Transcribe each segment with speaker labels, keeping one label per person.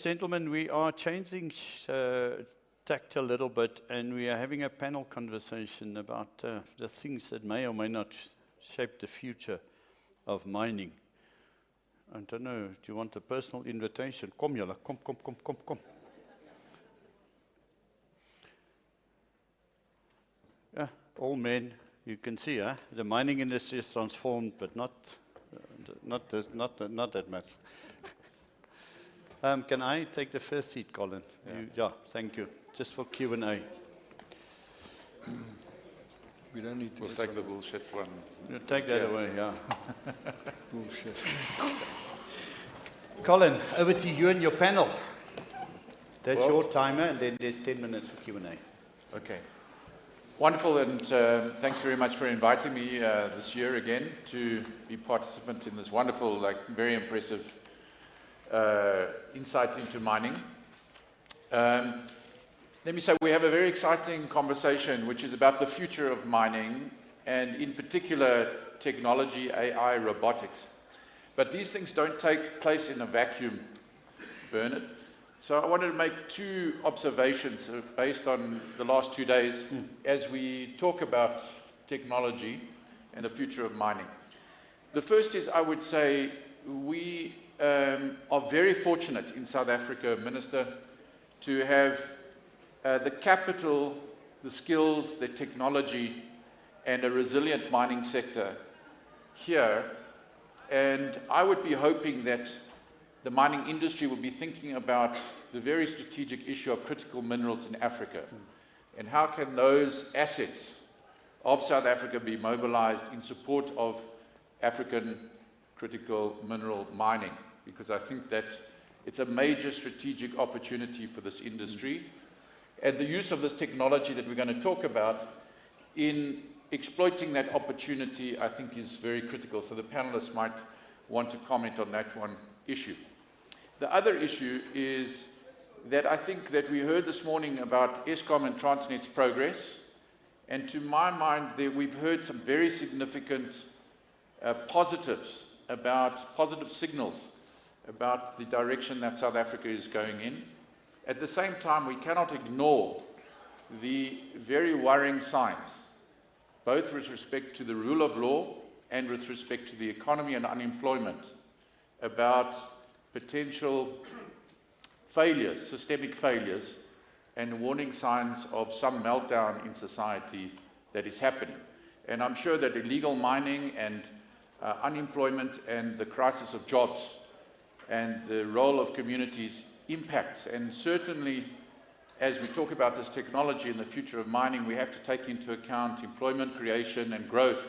Speaker 1: gentlemen, we are changing tact a little bit, and we are having a panel conversation about the things that may or may not shape the future of mining. I don't know, do you want a personal invitation? Kom julle, kom. Yeah, all men, you can see, the mining industry is transformed, but not that much. Can I take the first seat, Colin? Yeah, thank you. Just for Q&A.
Speaker 2: We don't need to.
Speaker 3: We'll take the bullshit one.
Speaker 1: You take that away, yeah.
Speaker 2: Bullshit.
Speaker 1: Colin, over to you and your panel. That's your timer, and then there's 10 minutes for Q&A.
Speaker 3: Okay. Wonderful, and thanks very much for inviting me this year again to be participant in this wonderful, very impressive insight into mining. Let me say we have a very exciting conversation which is about the future of mining, and in particular technology, AI, robotics. But these things don't take place in a vacuum, Bernard. So I wanted to make two observations based on the last 2 days as we talk about technology and the future of mining. The first is, I would say, we are very fortunate in South Africa, Minister, to have the capital, the skills, the technology, and a resilient mining sector here. And I would be hoping that the mining industry will be thinking about the very strategic issue of critical minerals in Africa. And how can those assets of South Africa be mobilized in support of African critical mineral mining? Because I think that it's a major strategic opportunity for this industry. And the use of this technology that we're going to talk about in exploiting that opportunity, I think, is very critical. So the panelists might want to comment on that one issue. The other issue is that I think that we heard this morning about Eskom and Transnet's progress. And to my mind, we've heard some very significant positives, about positive signals about the direction that South Africa is going in. At the same time, we cannot ignore the very worrying signs, both with respect to the rule of law and with respect to the economy and unemployment, about potential failures, systemic failures, and warning signs of some meltdown in society that is happening. And I'm sure that illegal mining and unemployment and the crisis of jobs and the role of communities impacts. And certainly, as we talk about this technology and the future of mining, we have to take into account employment creation and growth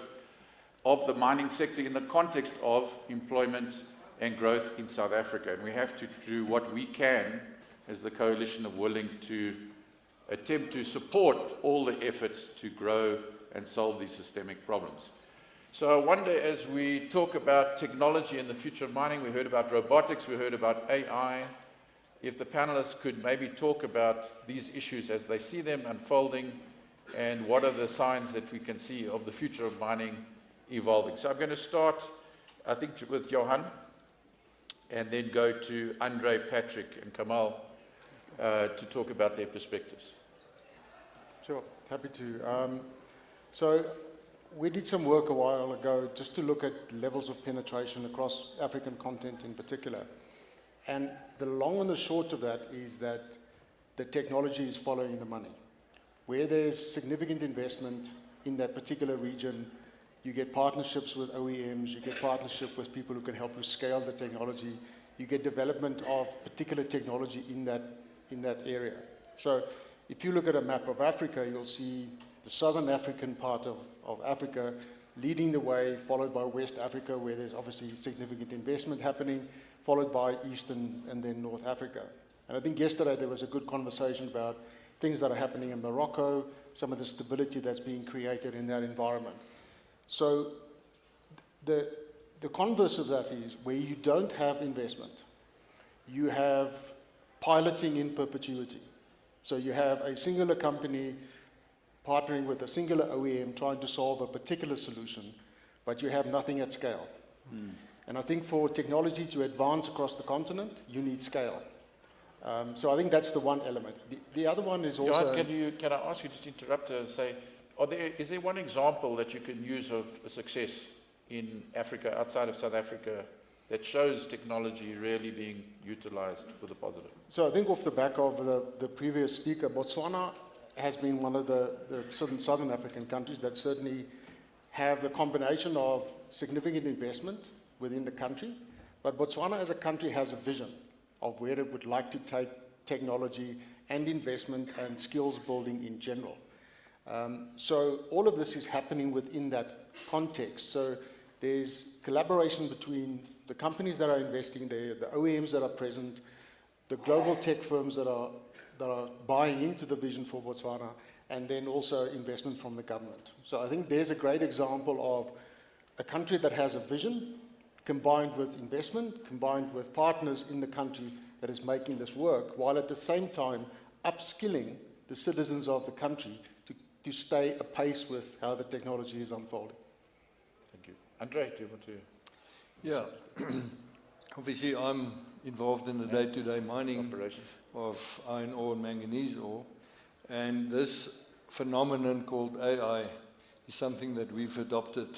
Speaker 3: of the mining sector in the context of employment and growth in South Africa. And we have to do what we can as the coalition of willing to attempt to support all the efforts to grow and solve these systemic problems. So I wonder, as we talk about technology and the future of mining, we heard about robotics, we heard about AI, if the panelists could maybe talk about these issues as they see them unfolding, and what are the signs that we can see of the future of mining evolving. So I'm going to start, I think, with Johan, and then go to Andre, Patrick, and Kamal to talk about their perspectives.
Speaker 2: Sure, happy to. So we did some work a while ago just to look at levels of penetration across African content in particular. And the long and the short of that is that the technology is following the money. Where there's significant investment in that particular region, you get partnerships with OEMs, you get partnership with people who can help you scale the technology, you get development of particular technology in that area. So if you look at a map of Africa, you'll see the southern African part of Africa leading the way, followed by West Africa, where there's obviously significant investment happening, followed by Eastern and then North Africa. And I think yesterday there was a good conversation about things that are happening in Morocco, some of the stability that's being created in that environment. So the converse of that is where you don't have investment, you have piloting in perpetuity. So you have a singular company partnering with a singular OEM trying to solve a particular solution, but you have nothing at scale. And I think for technology to advance across the continent, you need scale. So I think that's the one element. The other one is also...
Speaker 3: Johan, can I ask you just to interrupt and say, is there one example that you can use of a success in Africa, outside of South Africa, that shows technology really being utilized for the positive?
Speaker 2: So I think off the back of the previous speaker, Botswana has been one of the certain Southern African countries that certainly have the combination of significant investment within the country, but Botswana as a country has a vision of where it would like to take technology and investment and skills building in general. So all of this is happening within that context. So there's collaboration between the companies that are investing there, the OEMs that are present, the global tech firms that are buying into the vision for Botswana, and then also investment from the government. So I think there's a great example of a country that has a vision combined with investment, combined with partners in the country that is making this work, while at the same time upskilling the citizens of the country to stay apace with how the technology is unfolding.
Speaker 3: Thank you. Andre, do you want to?
Speaker 4: Yeah. Obviously, I'm involved in the day-to-day mining
Speaker 3: Operations
Speaker 4: of iron ore and manganese ore, and this phenomenon called AI is something that we've adopted,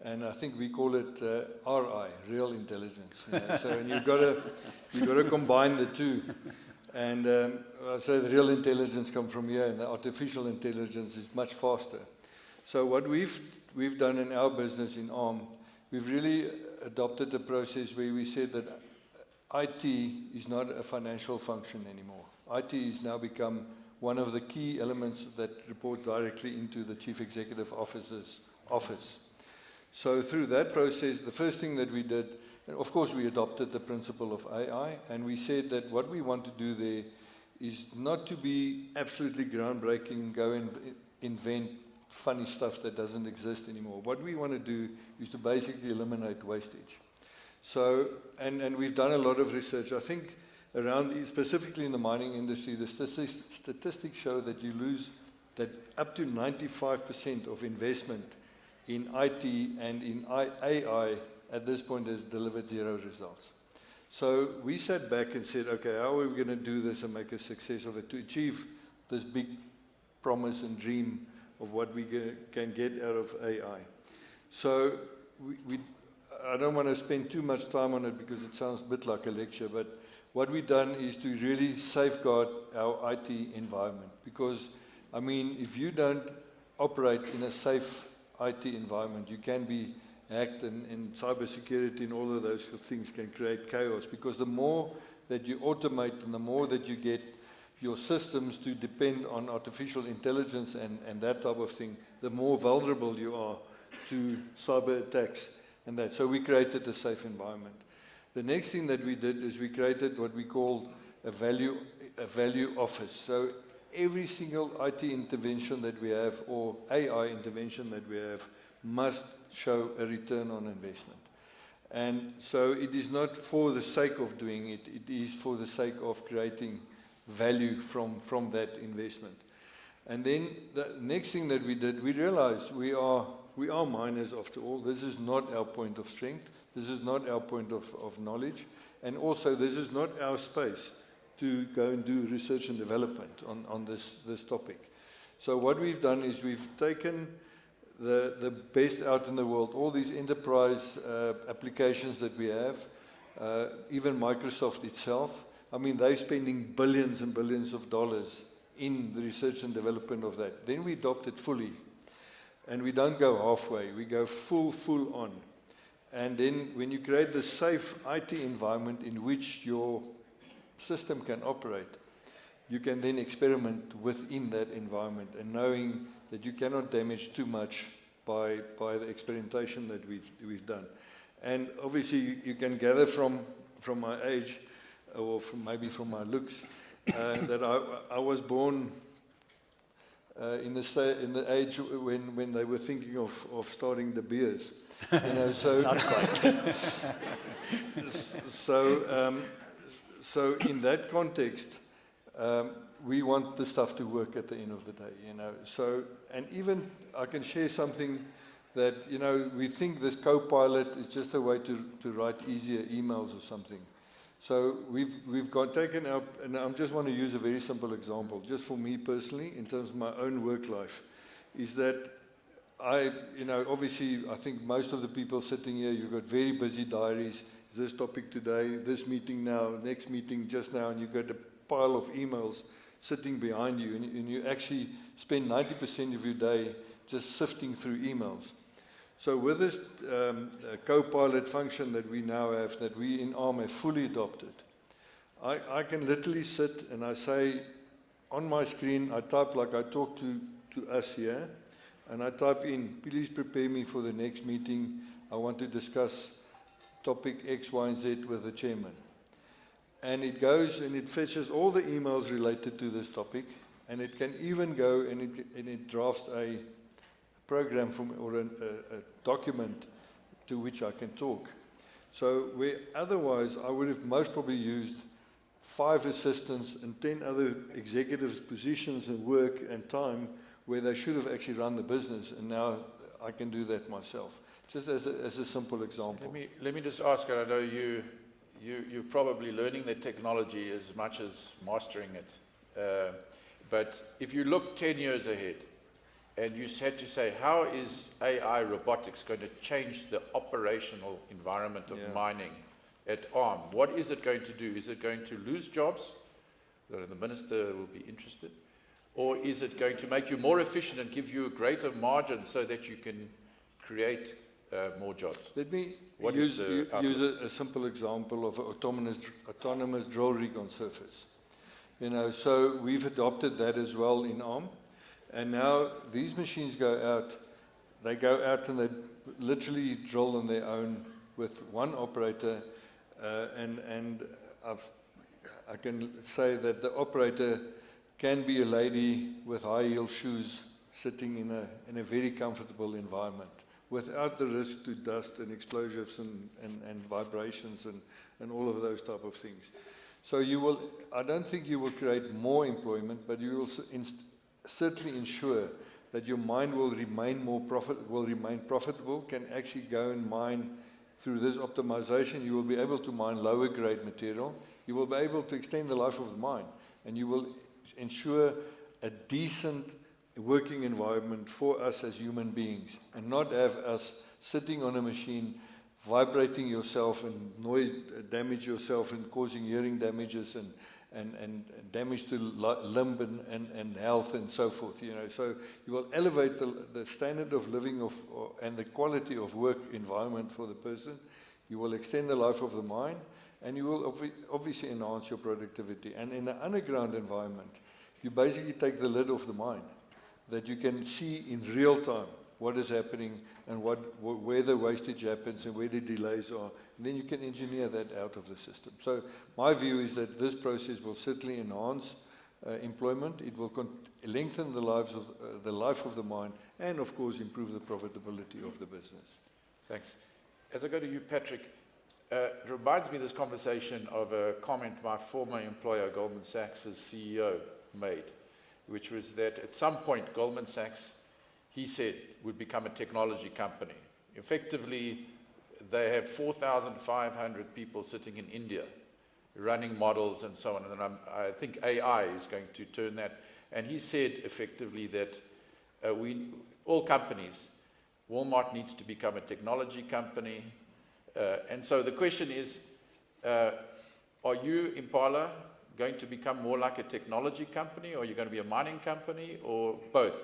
Speaker 4: and I think we call it RI, real intelligence. You know? So, and you've got to combine the two. And I say the real intelligence comes from here, and the artificial intelligence is much faster. So what we've done in our business in ARM, we've really adopted a process where we said that IT is not a financial function anymore. IT has now become one of the key elements that report directly into the Chief Executive Officer's office. So through that process, the first thing that we did, and of course we adopted the principle of AI, and we said that what we want to do there is not to be absolutely groundbreaking, go and invent funny stuff that doesn't exist anymore. What we want to do is to basically eliminate wastage. So, and we've done a lot of research. I think around, specifically in the mining industry, the statistics show that you lose that up to 95% of investment in IT and in AI at this point has delivered zero results. So we sat back and said, okay, how are we going to do this and make a success of it to achieve this big promise and dream of what we can get out of AI? So I don't want to spend too much time on it because it sounds a bit like a lecture, but what we've done is to really safeguard our IT environment. Because, I mean, if you don't operate in a safe IT environment, you can be hacked, and cybersecurity and all of those things can create chaos. Because the more that you automate and the more that you get your systems to depend on artificial intelligence and that type of thing, the more vulnerable you are to cyber attacks and that. So we created a safe environment. The next thing that we did is we created what we call a value office. So every single IT intervention that we have or AI intervention that we have must show a return on investment. And so it is not for the sake of doing it, it is for the sake of creating value from that investment. And then the next thing that we did, we realized we are miners after all. This is not our point of strength. This is not our point of knowledge. And also this is not our space to go and do research and development on this topic. So what we've done is we've taken the best out in the world, all these enterprise applications that we have, even Microsoft itself. I mean, they're spending billions and billions of dollars in the research and development of that. Then we adopt it fully. And we don't go halfway. We go full on. And then when you create the safe IT environment in which your system can operate, you can then experiment within that environment and knowing that you cannot damage too much by the experimentation that we've done. And obviously you can gather from my age, or maybe from my looks, that I was born in the age when they were thinking of starting the beers. You know, so
Speaker 1: Not quite.
Speaker 4: So in that context, we want the stuff to work at the end of the day, you know. So, and even I can share something that, you know, we think this co-pilot is just a way to write easier emails or something. So we've got taken up, and I just want to use a very simple example, just for me personally, in terms of my own work life, is that obviously, I think most of the people sitting here, you've got very busy diaries. This topic today, this meeting now, next meeting just now, and you've got a pile of emails sitting behind you, and you actually spend 90% of your day just sifting through emails. So with this co-pilot function that we now have, that we in ARM have fully adopted, I can literally sit and I say, on my screen, I type like I talk to us here, and I type in, please prepare me for the next meeting. I want to discuss topic X, Y, and Z with the chairman. And it goes and it fetches all the emails related to this topic, and it can even go and it drafts a program or a document to which I can talk. So where otherwise I would have most probably used 5 assistants and 10 other executives' positions and work and time where they should have actually run the business, and now I can do that myself. Just as a simple example.
Speaker 3: Let me just ask, and I know you're probably learning the technology as much as mastering it. But if you look 10 years ahead, and you had to say, how is AI robotics going to change the operational environment of mining at ARM? What is it going to do? Is it going to lose jobs? The minister will be interested. Or is it going to make you more efficient and give you a greater margin so that you can create more jobs?
Speaker 4: Let me use a simple example of an autonomous drill rig on surface. So we've adopted that as well in ARM. And now these machines go out and they literally drill on their own with one operator. And I can say that the operator can be a lady with high-heel shoes sitting in a very comfortable environment without the risk to dust and explosions and vibrations and all of those type of things. So I don't think you will create more employment, but you will certainly ensure that your mine will remain profitable, can actually go and mine through this optimization. You will be able to mine lower grade material. You will be able to extend the life of the mine, and you will ensure a decent working environment for us as human beings, and not have us sitting on a machine, vibrating yourself and noise damage yourself and causing hearing damages and damage to limb and health and so forth. So you will elevate the standard of living and the quality of work environment for the person. You will extend the life of the mine, and you will obviously enhance your productivity. And in an underground environment, you basically take the lid off the mine, that you can see in real time what is happening and where the wastage happens and where the delays are. And then you can engineer that out of the system. So my view is that this process will certainly enhance employment. It will lengthen the life of the mine, and of course improve the profitability of the business.
Speaker 3: Thanks. As I go to you, Patrick, it reminds me of this conversation of a comment my former employer, Goldman Sachs' CEO, made, which was that at some point Goldman Sachs, he said, would become a technology company. Effectively, they have 4,500 people sitting in India running models and so on. And I think AI is going to turn that. And he said effectively that all companies, Walmart needs to become a technology company. And so the question is, are you, Impala, going to become more like a technology company, or are you going to be a mining company, or both?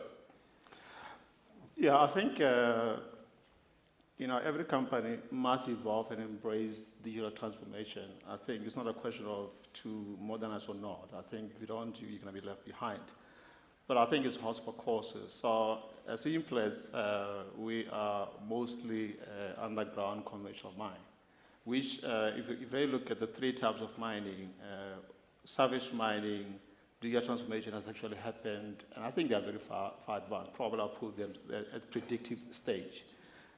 Speaker 5: Yeah, I think every company must evolve and embrace digital transformation. I think it's not a question of to modernize or not. I think if you don't do, you're going to be left behind. But I think it's horse for courses. So as Implats, we are mostly underground conventional mine, which if you look at the 3 types of mining, surface mining, digital transformation has actually happened, and I think they are very far advanced. Probably I'll put them at predictive stage.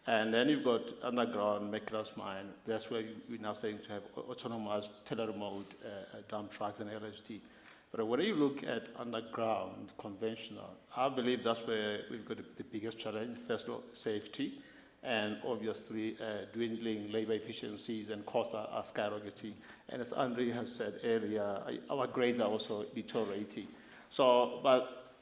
Speaker 5: And then you've got underground mechanized mine. That's where we're now starting to have autonomous tele-remote dump trucks and LHD. But when you look at underground conventional, I believe that's where we've got the biggest challenge. First of all, safety. and obviously dwindling labor efficiencies and costs are skyrocketing. And as Andre has said earlier, our grades are also deteriorating. So, but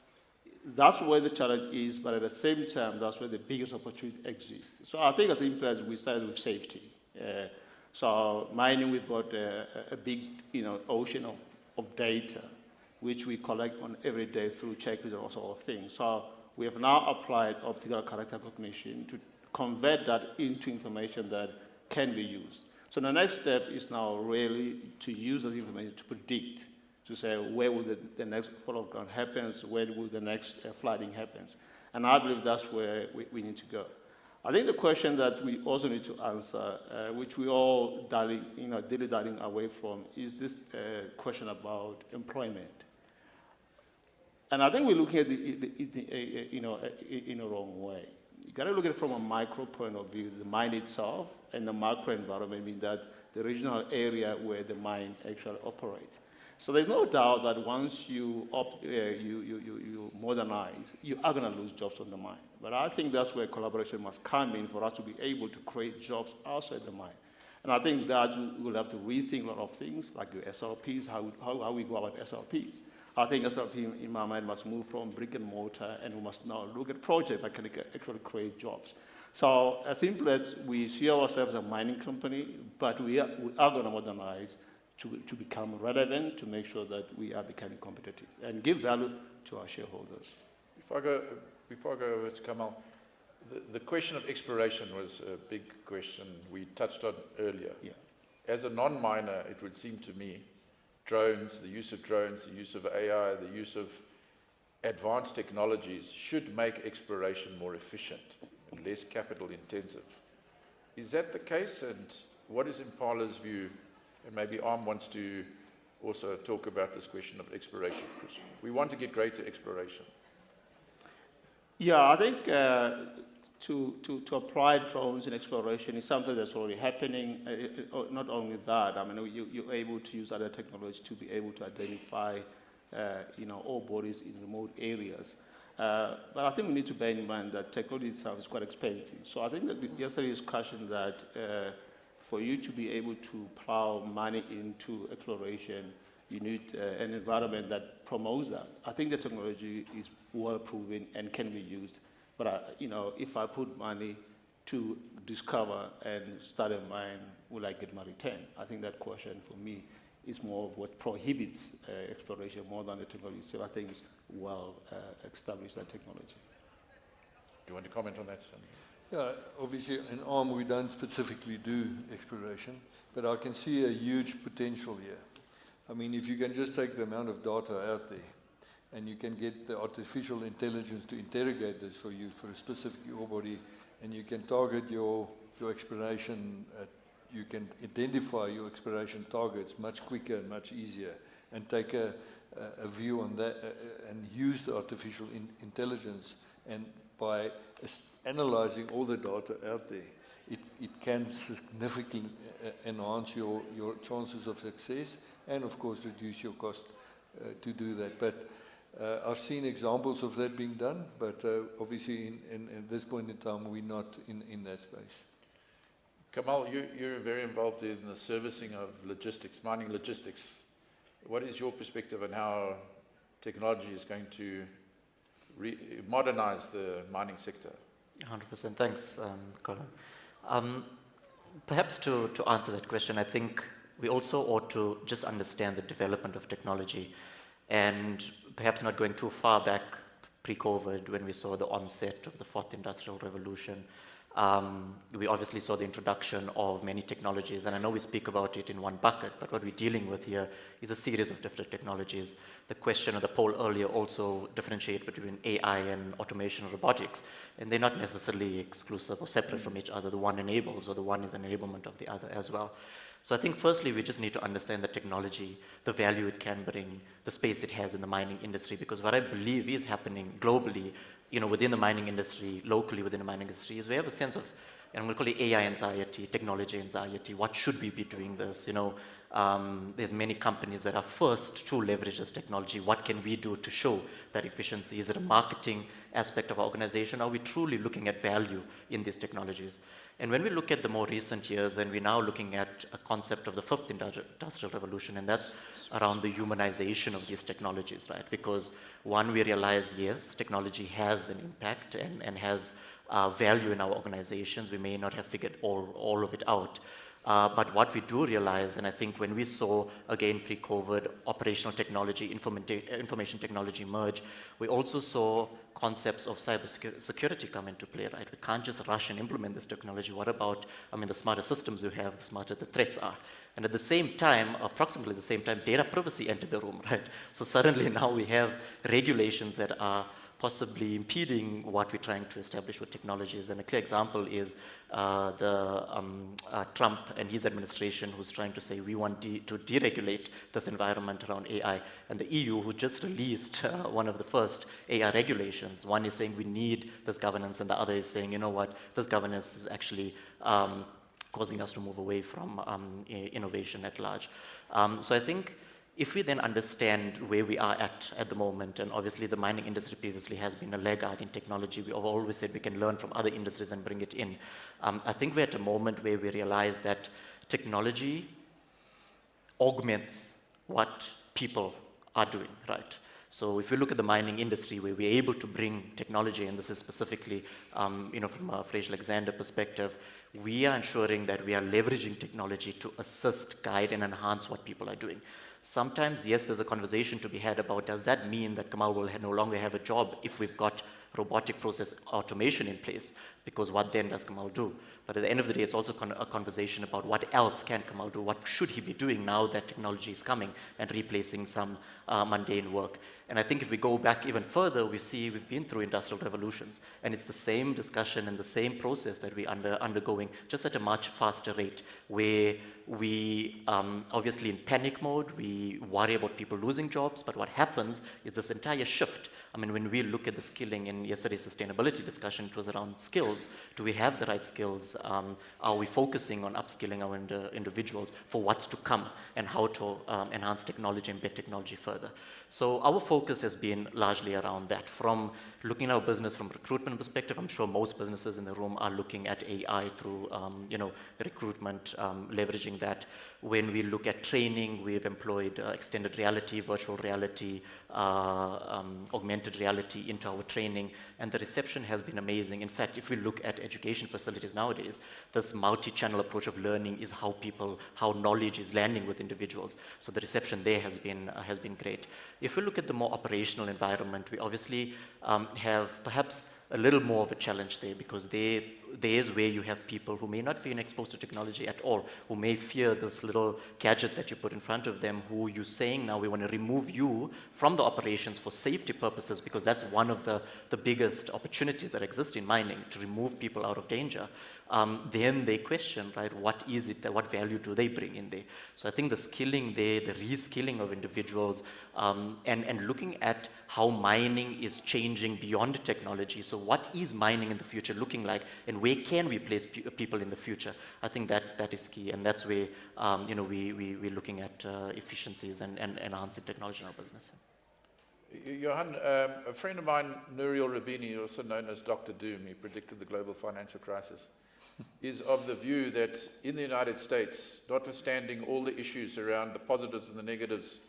Speaker 5: that's where the challenge is, but at the same time, that's where the biggest opportunity exists. So I think as Implats, we started with safety. So mining, we've got a big, ocean of data, which we collect on every day through checklists and all sorts of things. So we have now applied optical character recognition to convert that into information that can be used. So the next step is now really to use that information to predict, to say where will the next fall of ground happens, where will the next flooding happens. And I believe that's where we need to go. I think the question that we also need to answer, which we all dilly-dallying away from, is this question about employment. And I think we're looking at it in a wrong way. You got to look at it from a micro point of view, the mine itself, and the macro environment, meaning that the regional area where the mine actually operates. So there's no doubt that once you modernize, you are going to lose jobs on the mine. But I think that's where collaboration must come in for us to be able to create jobs outside the mine. And I think that we'll have to rethink a lot of things, like your SLPs, how we go about SLPs. I think SLP, in my mind, must move from brick and mortar, and we must now look at projects that can actually create jobs. So as Implats, we see ourselves as a mining company, but we are going to modernize to become relevant, to make sure that we are becoming competitive and give value to our shareholders.
Speaker 3: Before I go over to Kamal, the question of exploration was a big question we touched on earlier.
Speaker 5: Yeah.
Speaker 3: As a non-miner, it would seem to me, drones, the use of AI, the use of advanced technologies should make exploration more efficient and less capital intensive. Is that the case? And what is Impala's view? And maybe Arm wants to also talk about this question of exploration, because we want to get greater exploration.
Speaker 5: Yeah, I think to apply drones in exploration is something that's already happening. Not only that, I mean, you're able to use other technology to be able to identify, ore bodies in remote areas. But I think we need to bear in mind that technology itself is quite expensive. So I think that yesterday's discussion that for you to be able to plow money into exploration, you need an environment that promotes that. I think the technology is well proven and can be used. But if I put money to discover and start a mine, will I get my return? I think that question for me is more of what prohibits exploration more than the technology. So I think it's well established, that technology.
Speaker 3: Do you want to comment on that?
Speaker 4: Yeah, obviously in ARM we don't specifically do exploration, but I can see a huge potential here. I mean, if you can just take the amount of data out there, and you can get the artificial intelligence to interrogate this for you for a specific ore body, and you can target your exploration, you can identify your exploration targets much quicker and much easier, and take a view on that, and use the artificial intelligence, and by analyzing all the data out there, it can significantly enhance your chances of success, and of course reduce your cost to do that. But I've seen examples of that being done, but obviously at this point in time we're not in that space.
Speaker 3: Kamal, you're very involved in the servicing of logistics, mining logistics. What is your perspective on how technology is going to modernize the mining sector?
Speaker 6: 100%. Thanks, Colin. Perhaps to answer that question, I think we also ought to just understand the development of technology, and perhaps not going too far back pre-COVID when we saw the onset of the fourth industrial revolution. We obviously saw the introduction of many technologies, and I know we speak about it in one bucket, but what we're dealing with here is a series of different technologies. The question of the poll earlier also differentiate between AI and automation and robotics, and they're not necessarily exclusive or separate from each other. The one enables, or the one is an enablement of the other as well. So I think firstly, we just need to understand the technology, the value it can bring, the space it has in the mining industry, because what I believe is happening globally, within the mining industry, locally within the mining industry, is we have a sense of, and I'm going to call it AI anxiety, technology anxiety. What should we be doing this? There's many companies that are first to leverage this technology. What can we do to show that efficiency? Is it a marketing aspect of our organization? Are we truly looking at value in these technologies? And when we look at the more recent years, and we're now looking at a concept of the fifth industrial revolution, and that's around the humanization of these technologies, right? Because one, we realize, yes, technology has an impact and has value in our organizations. We may not have figured all of it out. But what we do realize, and I think when we saw, again, pre-COVID, operational technology, information technology merge, we also saw concepts of cybersecurity come into play, right? We can't just rush and implement this technology. What about, the smarter systems you have, the smarter the threats are. And at the same time, approximately the same time, data privacy entered the room, right? So suddenly now we have regulations that are possibly impeding what we're trying to establish with technologies. And a clear example is Trump and his administration, who's trying to say we want to deregulate this environment around AI. And the EU, who just released one of the first AI regulations. One is saying we need this governance, and the other is saying, you know what, this governance is actually causing us to move away from innovation at large. So I think if we then understand where we are at the moment, and obviously the mining industry previously has been a laggard in technology, we have always said we can learn from other industries and bring it in. I think we're at a moment where we realize that technology augments what people are doing, right? So if we look at the mining industry, where we're able to bring technology, and this is specifically, from a Fraser Alexander perspective, we are ensuring that we are leveraging technology to assist, guide, and enhance what people are doing. Sometimes, yes, there's a conversation to be had about, does that mean that Kamal will no longer have a job if we've got robotic process automation in place? Because what then does Kamal do? But at the end of the day, it's also a conversation about what else can Kamal do? What should he be doing now that technology is coming and replacing some mundane work? And I think if we go back even further, we see we've been through industrial revolutions, and it's the same discussion and the same process that we're undergoing, just at a much faster rate, where we, obviously in panic mode, we worry about people losing jobs, but what happens is this entire shift. When we look at the skilling in yesterday's sustainability discussion, it was around skills. Do we have the right skills? Are we focusing on upskilling our individuals for what's to come, and how to enhance technology and embed technology further? So our focus has been largely around that. From looking at our business from a recruitment perspective, I'm sure most businesses in the room are looking at AI through recruitment, leveraging that. When we look at training, we've employed extended reality, virtual reality, augmented reality into our training, and the reception has been amazing. In fact, if we look at education facilities nowadays, this multi-channel approach of learning is how knowledge is landing with individuals. So the reception there has been great. If we look at the more operational environment, we obviously have perhaps a little more of a challenge there, because there is where you have people who may not be exposed to technology at all, who may fear this little gadget that you put in front of them, who you're saying now we want to remove you from the operations for safety purposes, because that's one of the biggest opportunities that exist in mining, to remove people out of danger. Then they question, right, what is it, what value do they bring in there? So I think the skilling there, the reskilling of individuals, and looking at how mining is changing beyond technology. So what is mining in the future looking like, and where can we place people in the future? I think that is key, and that's where we're looking at efficiencies and enhancing technology in our business.
Speaker 3: Johan, a friend of mine, Nouriel Rabini, also known as Dr. Doom, he predicted the global financial crisis, is of the view that in the United States, notwithstanding all the issues around the positives and the negatives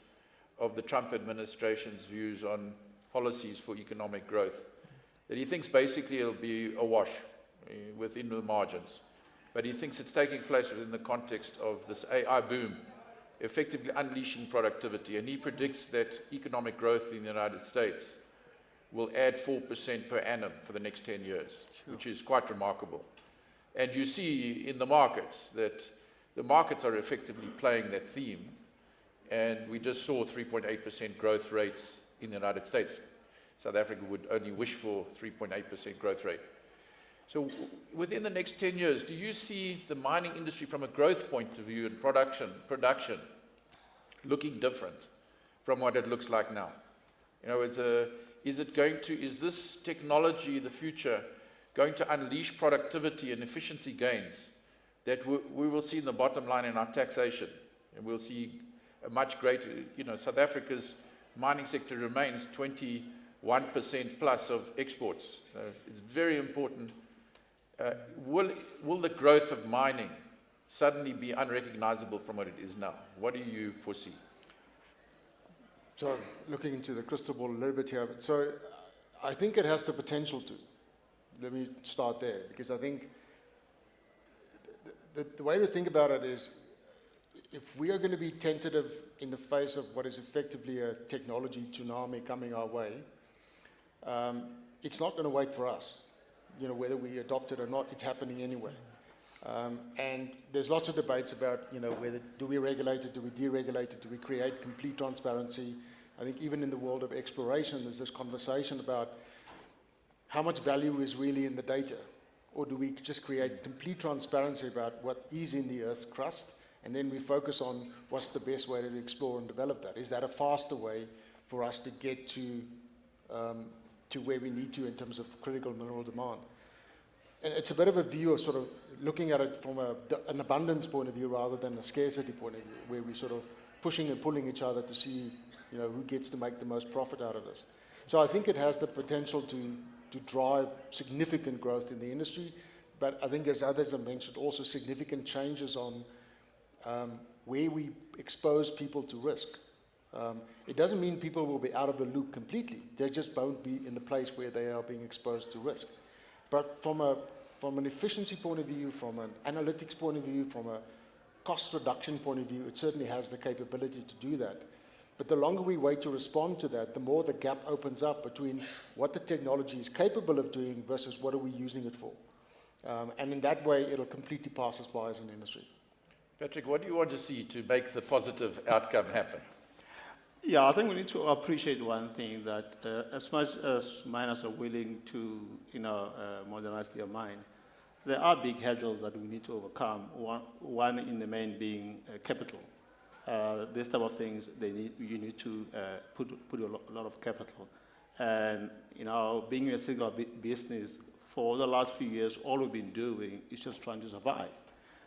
Speaker 3: of the Trump administration's views on policies for economic growth, that he thinks basically it'll be a wash within the margins. But he thinks it's taking place within the context of this AI boom, effectively unleashing productivity. And he predicts that economic growth in the United States will add 4% per annum for the next 10 years, which is quite remarkable. And you see in the markets that the markets are effectively playing that theme. And we just saw 3.8% growth rates in the United States. South Africa would only wish for 3.8% growth rate. So within the next 10 years, do you see the mining industry from a growth point of view and production looking different from what it looks like now? Is this technology, the future, going to unleash productivity and efficiency gains that we will see in the bottom line in our taxation? And we'll see a much greater, South Africa's mining sector remains 20 1% plus of exports. So it's very important. Will the growth of mining suddenly be unrecognizable from what it is now? What do you foresee?
Speaker 2: So looking into the crystal ball a little bit here. So I think it has the potential to. Let me start there, because I think the way to think about it is, if we are going to be tentative in the face of what is effectively a technology tsunami coming our way, it's not going to wait for us. You know, whether we adopt it or not, it's happening anyway. And there's lots of debates about, you know, whether do we regulate it, do we deregulate it, do we create complete transparency. I think even in the world of exploration, there's this conversation about how much value is really in the data, or do we just create complete transparency about what is in the Earth's crust, and then we focus on what's the best way to explore and develop that. Is that a faster way for us to get to where we need to in terms of critical mineral demand? And it's a bit of a view of sort of looking at it from an abundance point of view rather than a scarcity point of view, where we're sort of pushing and pulling each other to see, you know, who gets to make the most profit out of this. So I think it has the potential to drive significant growth in the industry, but I think, as others have mentioned, also significant changes on where we expose people to risk. It doesn't mean people will be out of the loop completely. They just won't be in the place where they are being exposed to risk. But from an efficiency point of view, from an analytics point of view, from a cost reduction point of view, it certainly has the capability to do that. But the longer we wait to respond to that, the more the gap opens up between what the technology is capable of doing versus what are we using it for. And in that way, it'll completely pass us by as an industry.
Speaker 3: Patrick, what do you want to see to make the positive outcome happen?
Speaker 5: Yeah, I think we need to appreciate one thing, that as much as miners are willing to, modernize their mine, there are big hurdles that we need to overcome. One in the main being capital. These type of things, you need to put a lot of capital. And, being a single business, for the last few years, all we've been doing is just trying to survive.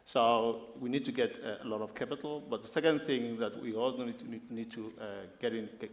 Speaker 5: So we need to get a lot of capital. But the second thing that we also need to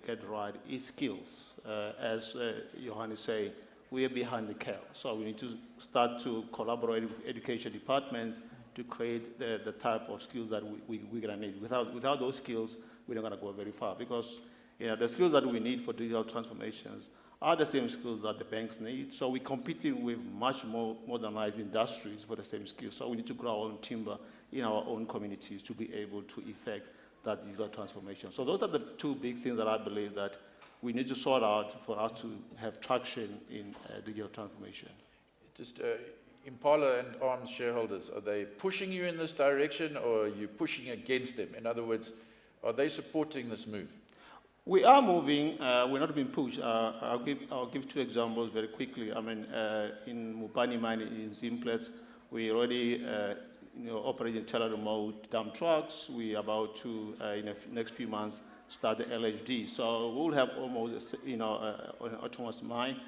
Speaker 5: get right is skills. As Johan is saying, we are behind the curve. So we need to start to collaborate with education departments to create the type of skills that we're going to need. Without those skills, we're not going to go very far, because the skills that we need for digital transformations are the same skills that the banks need. So we're competing with much more modernized industries for the same skills. So we need to grow our own timber in our own communities to be able to effect that digital transformation. So those are the two big things that I believe that we need to sort out for us to have traction in digital transformation.
Speaker 3: Just Impala and ARM's shareholders, are they pushing you in this direction, or are you pushing against them? In other words, are they supporting this move?
Speaker 5: We are moving. We're not being pushed. I'll give two examples very quickly. I mean, in Mupani mine in Implats, we already operating tele-remote dump trucks. We're about to, in the next few months, start the LHD. So we'll have almost, an autonomous mine.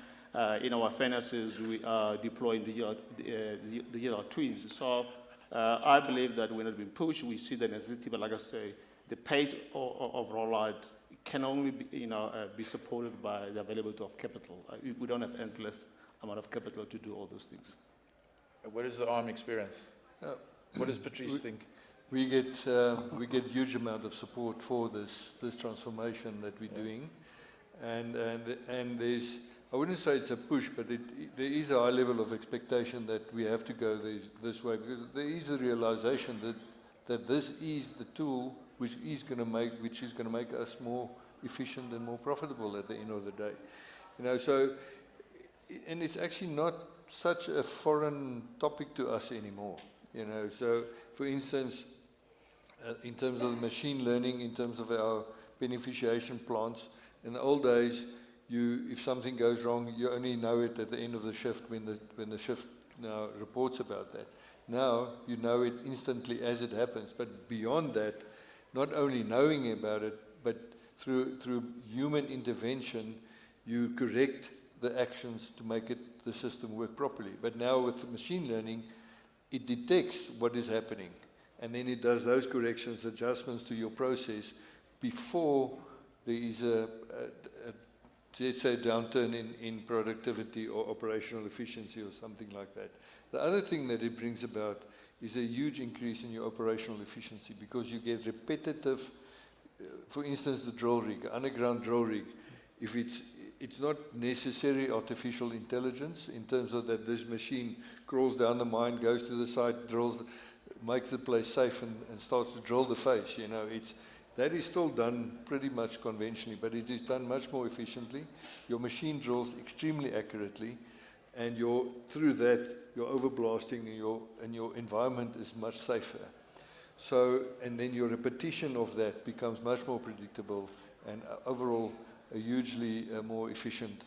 Speaker 5: In our furnaces, we are deploying digital twins. So I believe that we're not being pushed. We see the necessity, but like I say, the pace of rollout can only be supported by the availability of capital. We don't have endless amount of capital to do all those things.
Speaker 3: What is the ARM experience? What does Patrice think?
Speaker 4: We get huge amount of support for this transformation that we're doing, and there's, I wouldn't say it's a push, but there is a high level of expectation that we have to go this way, because there is a realization that this is the tool which is going to make us more efficient and more profitable at the end of the day. So, and it's actually not such a foreign topic to us anymore. So, for instance, in terms of machine learning, in terms of our beneficiation plants, in the old days, if something goes wrong, you only know it at the end of the shift when the shift now reports about that. Now you know it instantly as it happens. But beyond that, not only knowing about it, but through human intervention, you correct the actions to make the system work properly. But now with machine learning, it detects what is happening, and then it does those corrections, adjustments to your process before there is a let's say, downturn in productivity or operational efficiency or something like that. The other thing that it brings about is a huge increase in your operational efficiency because you get repetitive, for instance, the drill rig, underground drill rig, if it's not necessary artificial intelligence in terms of that this machine crawls down the mine, goes to the site, drills, makes the place safe and starts to drill the face, you know, that is still done pretty much conventionally, but it is done much more efficiently. Your machine drills extremely accurately, and through that, your overblasting and your environment is much safer. So, and then your repetition of that becomes much more predictable and overall a hugely more efficient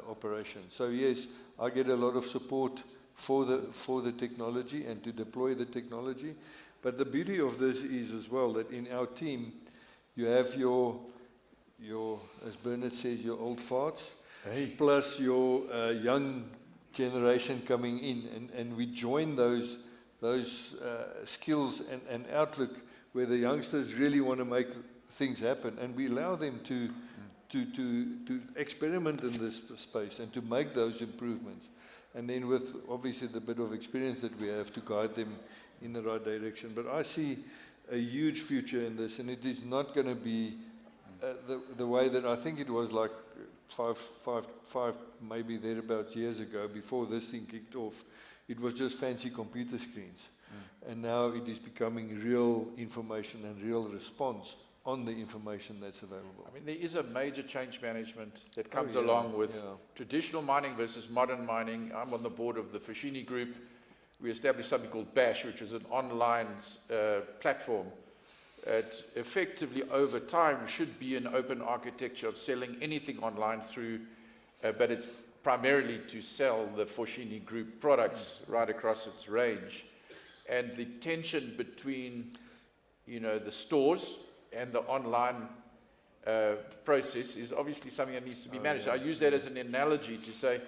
Speaker 4: operation. So yes, I get a lot of support for the technology and to deploy the technology. But the beauty of this is as well that in our team, you have your as Bernard says, your old farts, plus your young generation coming in, and we join those skills and outlook where the youngsters really want to make things happen, and we allow them to experiment in this space and to make those improvements, and then with obviously the bit of experience that we have to guide them in the right direction. But I see a huge future in this, and it is not going to be the way that I think it was like five maybe thereabouts years ago, before this thing kicked off. It was just fancy computer screens. And now it is becoming real information and real response on the information that's available.
Speaker 3: I mean, there is a major change management that comes along with traditional mining versus modern mining. I'm on the board of the Foschini Group. We established something called BASH, which is an online platform. It effectively, over time, should be an open architecture of selling anything online through, but it's primarily to sell the Foschini Group products right across its range. And the tension between, you know, the stores and the online process is obviously something that needs to be managed. I use that as an analogy to say,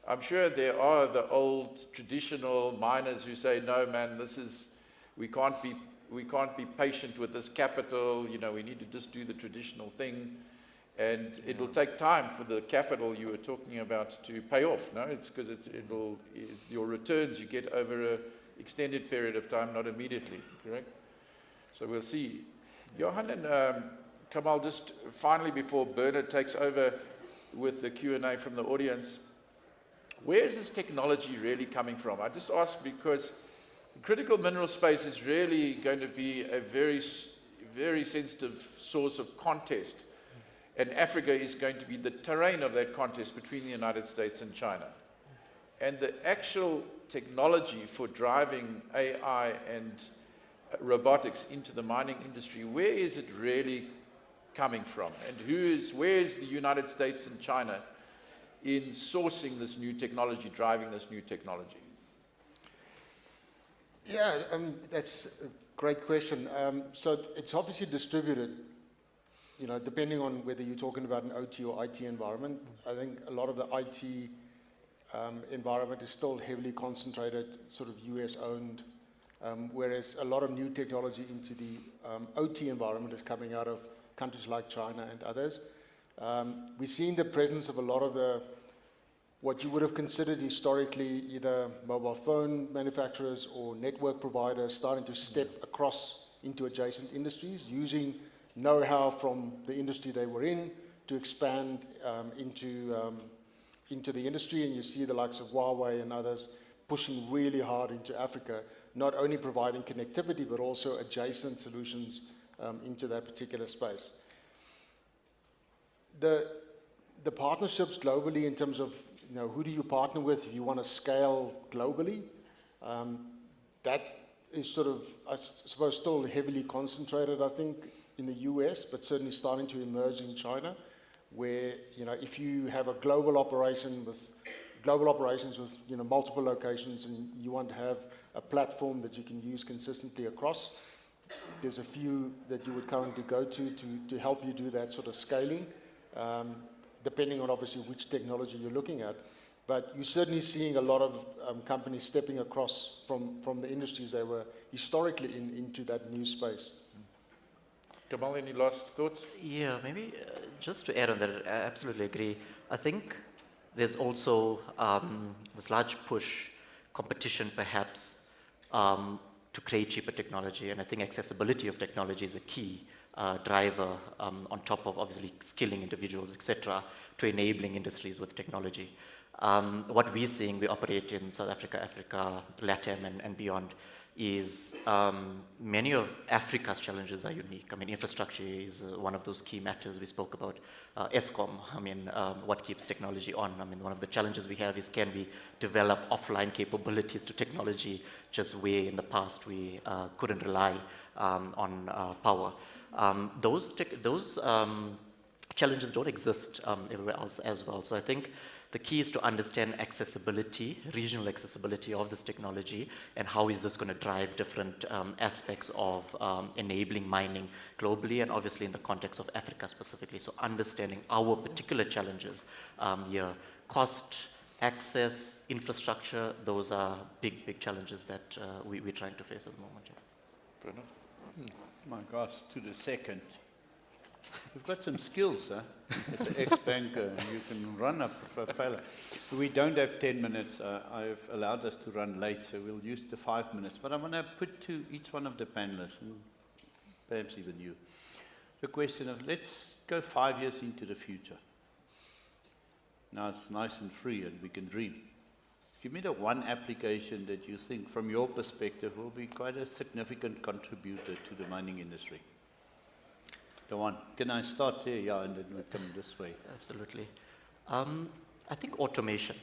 Speaker 3: I'm sure there are the old traditional miners who say, no, man, we can't be patient with this capital, you know, we need to just do the traditional thing. And it will take time for the capital you were talking about to pay off. No, it's because it's your returns you get over an extended period of time, not immediately, correct? So we'll see. Johan and Kamal, just finally before Bernard takes over with the Q&A from the audience, where is this technology really coming from? I just ask because the critical mineral space is really going to be a very, very sensitive source of contest. And Africa is going to be the terrain of that contest between the United States and China. And the actual technology for driving AI and robotics into the mining industry, where is it really coming from? And where is the United States and China in sourcing this new technology, driving this new technology?
Speaker 2: Yeah, that's a great question. So it's obviously distributed, you know, depending on whether you're talking about an OT or IT environment. I think a lot of the IT environment is still heavily concentrated, sort of US-owned, whereas a lot of new technology into the OT environment is coming out of countries like China and others. We've seen the presence of a lot of what you would have considered historically either mobile phone manufacturers or network providers starting to step across into adjacent industries, using know-how from the industry they were in to expand into the industry. And you see the likes of Huawei and others pushing really hard into Africa, not only providing connectivity, but also adjacent solutions into that particular space. The partnerships globally in terms of, you know, who do you partner with if you want to scale globally, that is sort of, I suppose, still heavily concentrated, I think, in the US, but certainly starting to emerge in China, where, you know, if you have a global operations with, you know, multiple locations, and you want to have a platform that you can use consistently across, there's a few that you would currently go to help you do that sort of scaling, depending on obviously which technology you're looking at. But you're certainly seeing a lot of companies stepping across from the industries they were historically into that new space.
Speaker 3: Kamal, any last thoughts?
Speaker 6: Yeah, maybe just to add on that, I absolutely agree. I think there's also this large push, competition perhaps, to create cheaper technology. And I think accessibility of technology is a key driver on top of obviously skilling individuals, etc., to enabling industries with technology. What we're seeing, we operate in South Africa, LATAM, and beyond, is many of Africa's challenges are unique. I mean, infrastructure is one of those key matters we spoke about. ESCOM, I mean, what keeps technology on? I mean, one of the challenges we have is, can we develop offline capabilities to technology, just where in the past we couldn't rely on power. Those challenges don't exist everywhere else as well. So I think the key is to understand accessibility, regional accessibility of this technology, and how is this going to drive different aspects of enabling mining globally, and obviously in the context of Africa specifically. So understanding our particular challenges here, cost, access, infrastructure, those are big challenges that we're trying to face at the moment. Yeah.
Speaker 1: My gosh, to the second. We've got some skills, huh? As an ex-banker, you can run a propeller. We don't have 10 minutes. I've allowed us to run late, so we'll use the 5 minutes. But I want to put to each one of the panelists, and perhaps even you, the question of, let's go 5 years into the future. Now it's nice and free, and we can dream. Give me the one application that you think, from your perspective, will be quite a significant contributor to the mining industry. The one. Can I start here? Yeah, and then we come this way.
Speaker 6: Absolutely. I think automation.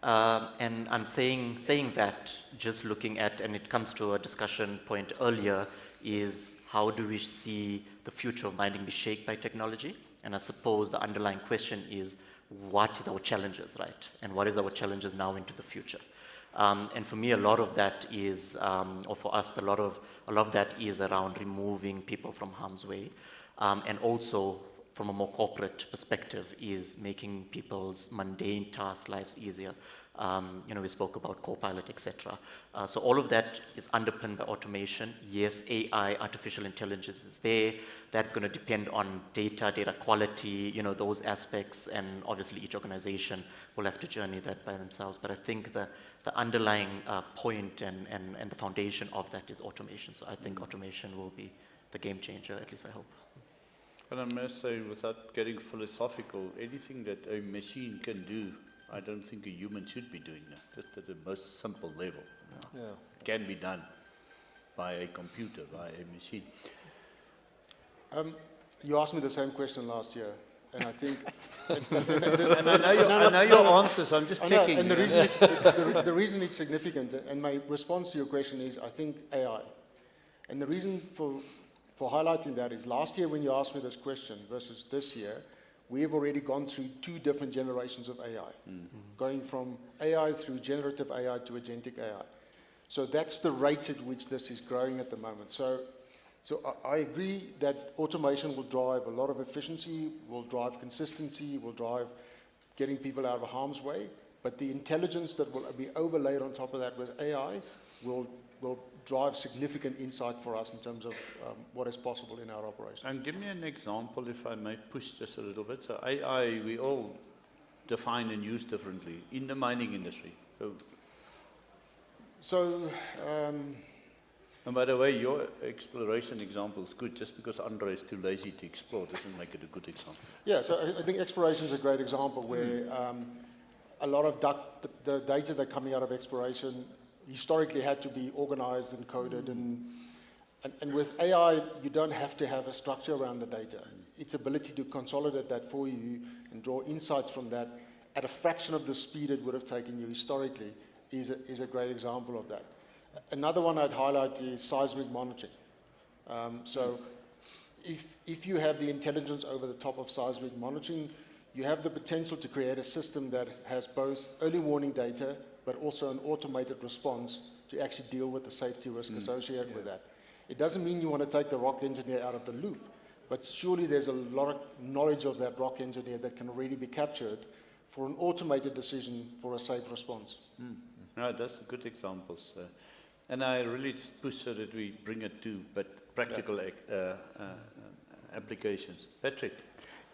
Speaker 6: And I'm saying that just looking at, and it comes to a discussion point earlier, is how do we see the future of mining be shaped by technology? And I suppose the underlying question is, what is our challenges, right? And what is our challenges now into the future? And for me, a lot of that is, or for us, a lot of that is around removing people from harm's way, and also from a more corporate perspective is making people's mundane task lives easier. We spoke about Copilot, etc. So all of that is underpinned by automation. Yes, AI, artificial intelligence is there. That's going to depend on data quality, those aspects, and obviously each organization will have to journey that by themselves. But I think the underlying point and the foundation of that is automation. So I think automation will be the game changer, at least I hope.
Speaker 1: But I must say, without getting philosophical, anything that a machine can do, I don't think a human should be doing that, just at the most simple level.
Speaker 4: Yeah.
Speaker 1: It can be done by a computer, by a machine.
Speaker 2: You asked me the same question last year, and I think...
Speaker 1: And I know your answers, I'm just checking.
Speaker 2: And the reason it's significant, and my response to your question is, I think AI. And the reason for highlighting that is, last year when you asked me this question versus this year, we have already gone through 2 different generations of AI, going from AI through generative AI to agentic AI. So that's the rate at which this is growing at the moment. So I agree that automation will drive a lot of efficiency, will drive consistency, will drive getting people out of harm's way, but the intelligence that will be overlaid on top of that with AI will drive significant insight for us in terms of what is possible in our operation.
Speaker 1: And give me an example, if I may push this a little bit. So AI, we all define and use differently in the mining industry. And by the way, your exploration example is good. Just because Andre is too lazy to explore doesn't make it a good example.
Speaker 2: Yeah, so I think exploration is a great example where a lot of the data that coming out of exploration historically had to be organized and coded, and with AI, you don't have to have a structure around the data. Its ability to consolidate that for you and draw insights from that at a fraction of the speed it would have taken you historically is a great example of that. Another one I'd highlight is seismic monitoring. So if you have the intelligence over the top of seismic monitoring, you have the potential to create a system that has both early warning data but also an automated response to actually deal with the safety risk associated with that. It doesn't mean you want to take the rock engineer out of the loop, but surely there's a lot of knowledge of that rock engineer that can really be captured for an automated decision for a safe response.
Speaker 1: No, that's good examples. And I really just push so that we bring it to practical applications. Patrick?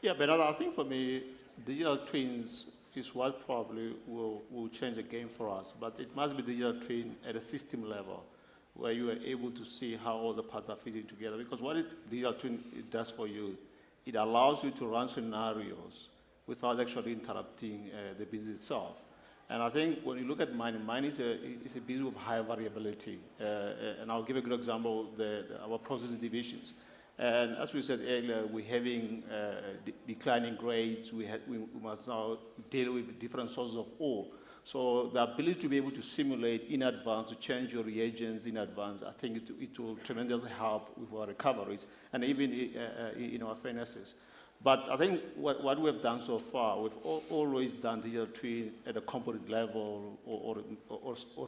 Speaker 5: Yeah, but I think for me, digital twins is what probably will change the game for us. But it must be digital twin at a system level, where you are able to see how all the parts are fitting together. Because what digital twin it does for you, it allows you to run scenarios without actually interrupting the business itself. And I think when you look at mining is a business with high variability. And I'll give a good example, our processing divisions. And as we said earlier, we're having declining grades. We must now deal with different sources of ore. So the ability to be able to simulate in advance, to change your reagents in advance, I think it will tremendously help with our recoveries and even in our furnaces. But I think what we've done so far, we've always done digital twin at a component level or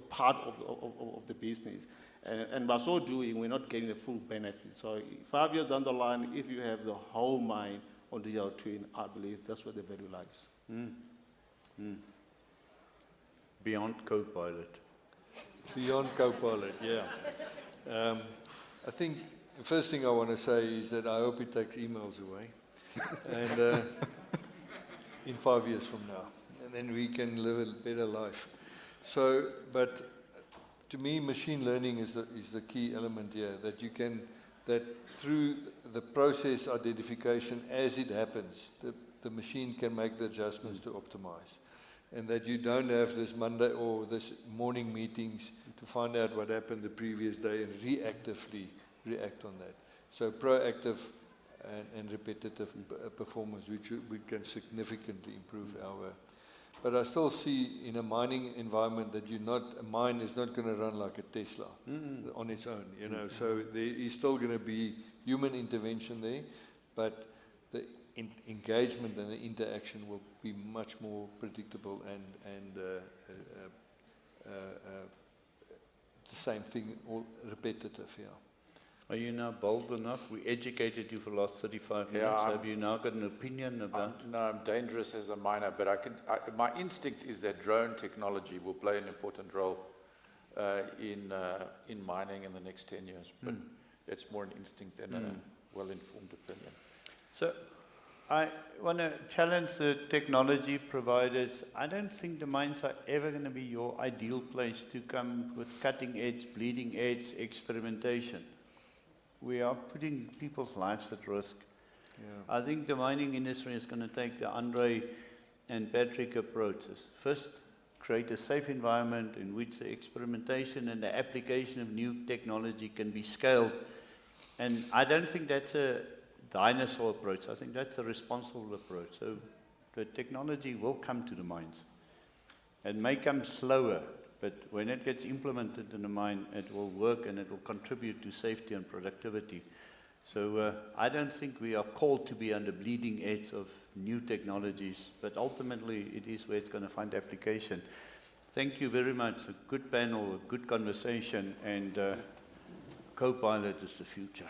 Speaker 5: part of the business. And by so doing, we're not getting the full benefit. So 5 years down the line, if you have the whole mine on digital twin, I believe that's where the value lies.
Speaker 1: Beyond Copilot.
Speaker 4: Beyond Copilot, yeah. I think the first thing I want to say is that I hope it takes emails away. And in 5 years from now. And then we can live a better life. So, but to me, machine learning is the key element here, that through the process identification as it happens, the machine can make the adjustments to optimize. And that you don't have this Monday or this morning meetings to find out what happened the previous day and reactively react on that. So proactive and repetitive performance, which we can significantly improve our. But I still see in a mining environment that a mine is not going to run like a Tesla on its own, you know. So there is still going to be human intervention there, but the engagement and the interaction will be much more predictable and the same thing, all repetitive, yeah.
Speaker 1: Are you now bold enough? We educated you for the last 35 minutes.
Speaker 3: Yeah,
Speaker 1: Have you now got an opinion about?
Speaker 3: No, I'm dangerous as a miner, but my instinct is that drone technology will play an important role in mining in the next 10 years. But it's more an instinct than a well-informed opinion.
Speaker 1: So I want to challenge the technology providers. I don't think the mines are ever going to be your ideal place to come with cutting-edge, bleeding-edge experimentation. We are putting people's lives at risk. Yeah. I think the mining industry is going to take the Andre and Patrick approaches. First, create a safe environment in which the experimentation and the application of new technology can be scaled. And I don't think that's a dinosaur approach. I think that's a responsible approach. So the technology will come to the mines. It may come slower, but when it gets implemented in the mine, it will work and it will contribute to safety and productivity. So I don't think we are called to be on the bleeding edge of new technologies, but ultimately it is where it's going to find application. Thank you very much. A good panel, a good conversation, and Copilot is the future.